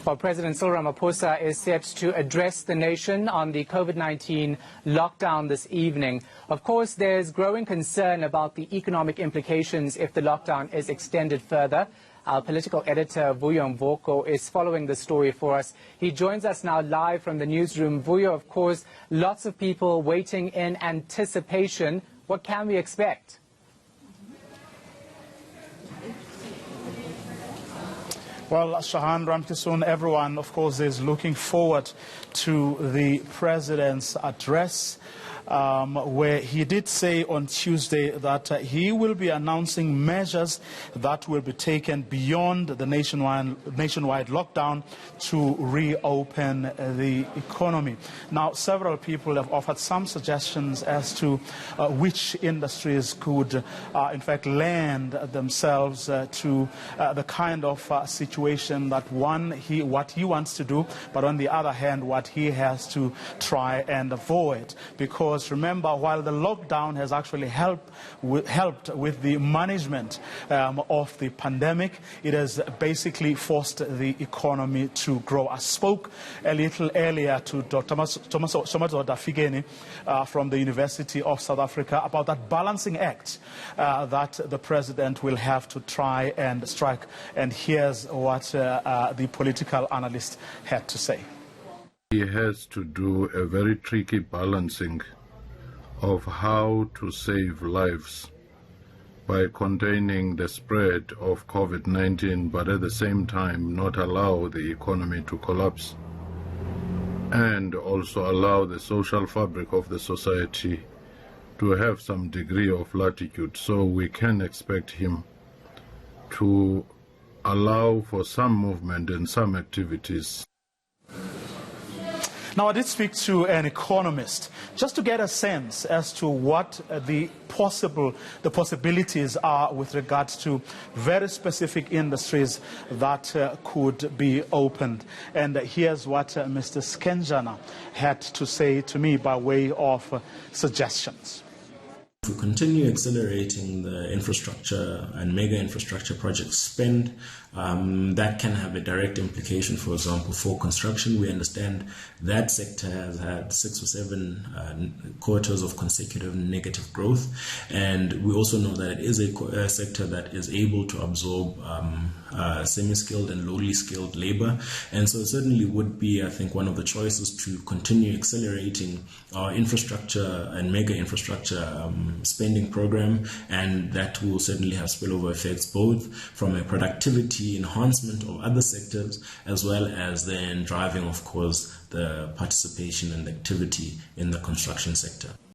Well, President Cyril Ramaphosa is set to address the nation on the COVID-19 lockdown this evening. Of course, there's growing concern about the economic implications if the lockdown is extended further. Our political editor, VUYO is following the story for us. He joins us now live from the newsroom. VUYO, of course, lots of people waiting in anticipation. What can we expect? Well, Shahan, Ramkisoon, everyone, of course, is looking forward to the president's address, where he did say on Tuesday that he will be announcing measures that will be taken beyond the nationwide lockdown to reopen the economy. Now, several people have offered some suggestions as to which industries could, in fact, lend themselves to the kind of situation that what he wants to do, but on the other hand, what he has to try and avoid. Because remember, while the lockdown has actually helped with the management of the pandemic, it has basically forced the economy to grow. I spoke a little earlier to Dr. SOMADODA FIKENI from the University of South Africa about that balancing act that the president will have to try and strike. And here's what the political analyst had to say. He has to do a very tricky balancing of how to save lives by containing the spread of COVID-19, but at the same time not allow the economy to collapse, and also allow the social fabric of the society to have some degree of latitude. So we can expect him to allow for some movement and some activities. Now, I did speak to an economist just to get a sense as to what the possibilities are with regards to very specific industries that could be opened. And here's what Mr. SKENJANA had to say to me by way of suggestions. To continue accelerating the infrastructure and mega infrastructure project spend, that can have a direct implication, for example, for construction. We understand that sector has had 6 or 7 quarters of consecutive negative growth, and we also know that it is a sector that is able to absorb semi-skilled and lowly skilled labor, and so it certainly would be, I think, one of the choices to continue accelerating our infrastructure and mega infrastructure spending program, and that will certainly have spillover effects both from a productivity enhancement of other sectors as well as then driving, of course, the participation and activity in the construction sector.